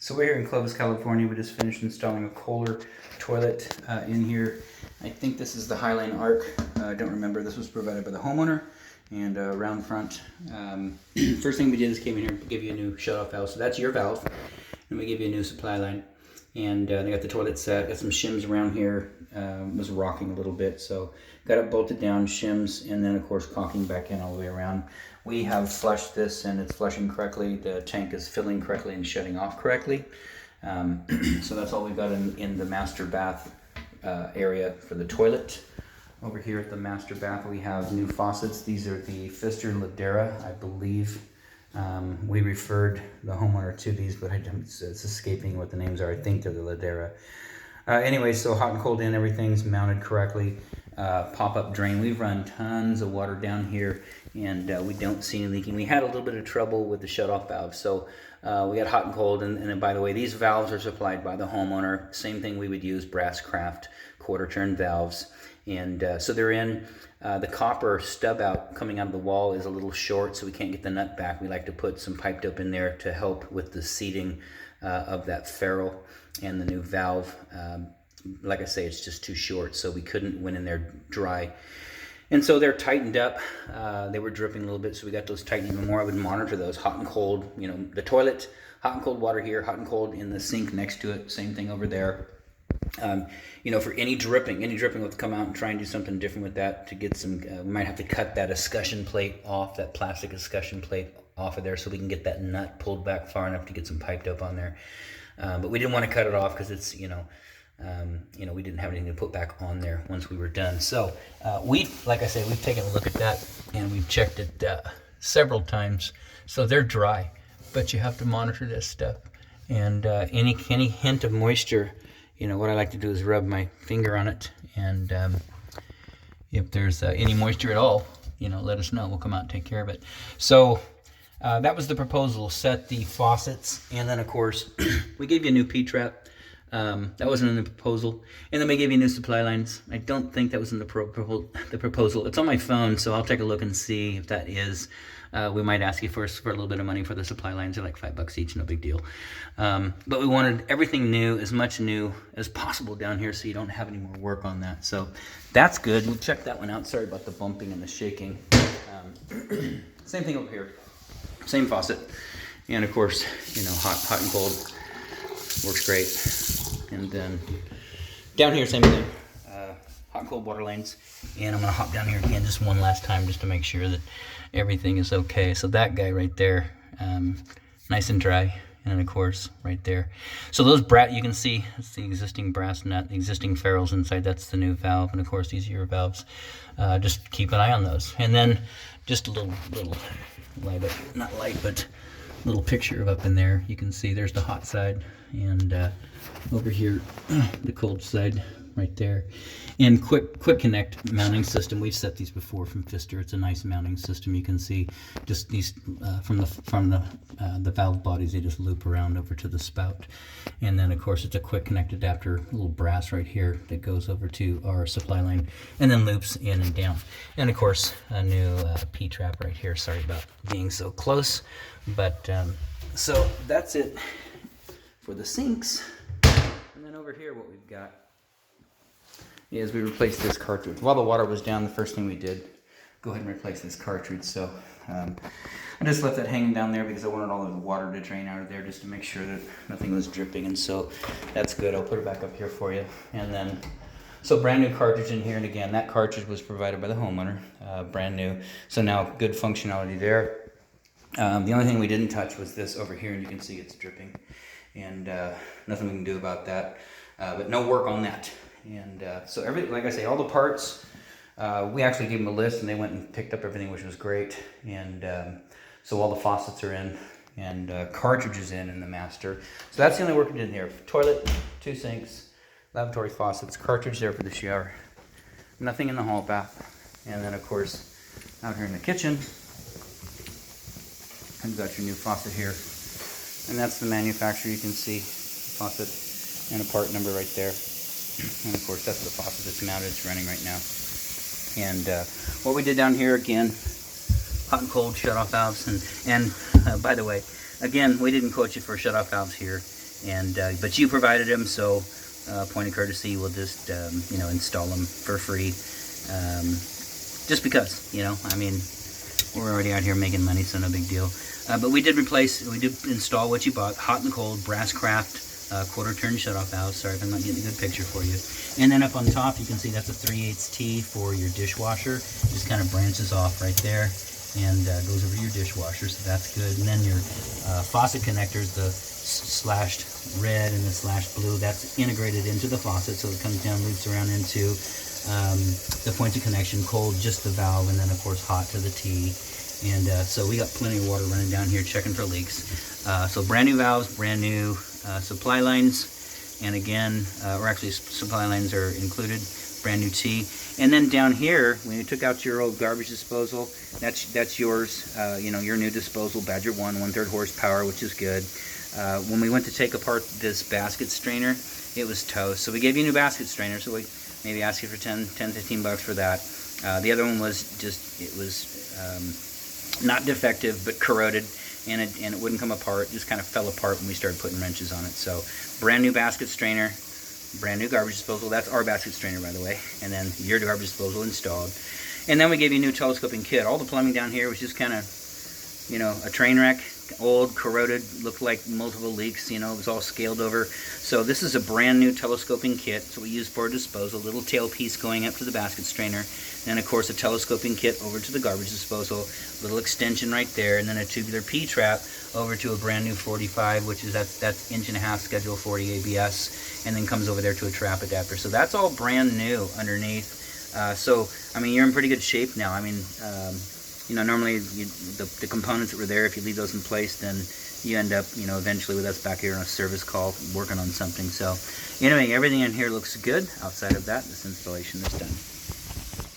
So we're here in Clovis, California. We just finished installing a Kohler toilet in here. I think this is the Highline Arc. I don't remember. This was provided by the homeowner, and round front. First thing we did is came in here and give you a new shut-off valve. So that's your valve, and we give you a new supply line. And they got the toilet set. Got some shims around here. Was rocking a little bit, so got it bolted down, shims, and then of course caulking back in all the way around. We have flushed this, and it's flushing correctly. The tank is filling correctly and shutting off correctly. So that's all we've got in the master bath area for the toilet. Over here at the master bath, we have new faucets. These are the fixture Ladera, I believe. We referred the homeowner to these, but it's escaping what the names are. I think they're the Ladera. Anyway, so hot and cold in, everything's mounted correctly. Pop-up drain. We've run tons of water down here, and we don't see any leaking. We had a little bit of trouble with the shut-off valve, so we got hot and cold. And by the way, these valves are supplied by the homeowner. Same thing we would use, brass craft quarter-turn valves. And so they're in. The copper stub out coming out of the wall is a little short, so we can't get the nut back. We like to put some piped up in there to help with the seating of that ferrule and the new valve. Like I say, it's just too short, so we couldn't went in there dry. And so they're tightened up. They were dripping a little bit, so we got those tightened even more. I would monitor those hot and cold. You know, the toilet, hot and cold water here, hot and cold in the sink next to it. Same thing over there. You know, for any dripping will come out and try and do something different with that to get some, we might have to cut that escutcheon plate off, that plastic escutcheon plate off of there, so we can get that nut pulled back far enough to get some piped up on there. But we didn't want to cut it off because it's, we didn't have anything to put back on there once we were done. So like I say, we've taken a look at that and we've checked it several times. So they're dry, but you have to monitor this stuff. And any hint of moisture, what I like to do is rub my finger on it, and if there's any moisture at all, let us know. We'll come out and take care of it. So that was the proposal. Set the faucets, and then of course we gave you a new P-trap. That wasn't in the proposal. And then we gave you new supply lines. I don't think that was in the proposal. It's on my phone, so I'll take a look and see if that is. We might ask you for a little bit of money for the supply lines. They're like $5 each, no big deal. But we wanted everything new, as much new as possible down here, so you don't have any more work on that. So that's good. We'll check that one out. Sorry about the bumping and the shaking. Same thing over here. Same faucet. And of course, hot and cold. Works great. And then down here, same thing. Hot and cold water lanes. And I'm going to hop down here again just one last time just to make sure that everything is okay. So that guy right there, nice and dry. And then of course, right there. So those you can see, it's the existing brass nut, the existing ferrules inside. That's the new valve. And of course, these are your valves. Just keep an eye on those. And then just a little light, not light, but little picture of up in there. You can see there's the hot side, and over here the cold side right there. And quick connect mounting system. We've set these before from Pfister. It's a nice mounting system. You can see just these from the valve bodies. They just loop around over to the spout. And then of course it's a quick connect adapter, a little brass right here that goes over to our supply line and then loops in and down. And of course a new P-trap right here. Sorry about being so close, but so that's it for the sinks. And then over here what we've got is we replaced this cartridge. While the water was down, the first thing we did, go ahead and replace this cartridge. So I just left that hanging down there because I wanted all of the water to drain out of there just to make sure that nothing was dripping. And so that's good. I'll put it back up here for you. And then, so brand new cartridge in here. And again, that cartridge was provided by the homeowner, brand new. So now good functionality there. The only thing we didn't touch was this over here, and you can see it's dripping. And nothing we can do about that. But no work on that. And so like I say, all the parts, we actually gave them a list, and they went and picked up everything, which was great. And so all the faucets are in, and cartridges in the master. So that's the only work we did in here. Toilet, 2 sinks, lavatory faucets, cartridge there for the shower. Nothing in the hall bath. And then of course, out here in the kitchen, you've got your new faucet here. And that's the manufacturer. You can see the faucet and a part number right there. And of course, that's the faucet that's mounted. It's running right now. And what we did down here, again, hot and cold shut-off valves. And by the way, again, we didn't quote you for shut-off valves here. and but you provided them, so point of courtesy, we'll just install them for free, just because, I mean, we're already out here making money, so no big deal. But we did install what you bought, hot and cold, brass craft, quarter turn shutoff valve. Sorry if I'm not getting a good picture for you. And then up on top, you can see that's a 3/8 T for your dishwasher. Just kind of branches off right there and goes over your dishwasher, so that's good. And then your faucet connectors, the slashed red and the slashed blue, that's integrated into the faucet, so it comes down, loops around into the points of connection, cold just the valve, and then of course hot to the T. And so we got plenty of water running down here checking for leaks. So brand new valves, brand new supply lines, and again, or actually supply lines are included, brand new T. And then down here, when you took out your old garbage disposal, that's yours, your new disposal, Badger 1/3 horsepower, which is good. When we went to take apart this basket strainer, it was toast. So we gave you a new basket strainer, so we maybe asked you for 10-15 bucks for that. The other one was just, it was not defective, but corroded, and it wouldn't come apart. It just kind of fell apart when we started putting wrenches on it. So brand new basket strainer, brand new garbage disposal. That's our basket strainer, by the way. And then your garbage disposal installed. And then we gave you a new telescoping kit. All the plumbing down here was just kind of, a train wreck. Old, corroded, looked like multiple leaks, it was all scaled over. So this is a brand new telescoping kit, so we use for disposal, little tailpiece going up to the basket strainer, then of course a telescoping kit over to the garbage disposal, little extension right there, and then a tubular P-trap over to a brand new 45, which is that's 1.5 inch schedule 40 ABS, and then comes over there to a trap adapter. So that's all brand new underneath. So I mean, you're in pretty good shape now. I mean, normally the components that were there, if you leave those in place, then you end up, eventually with us back here on a service call working on something. So anyway, everything in here looks good. Outside of that, this installation is done.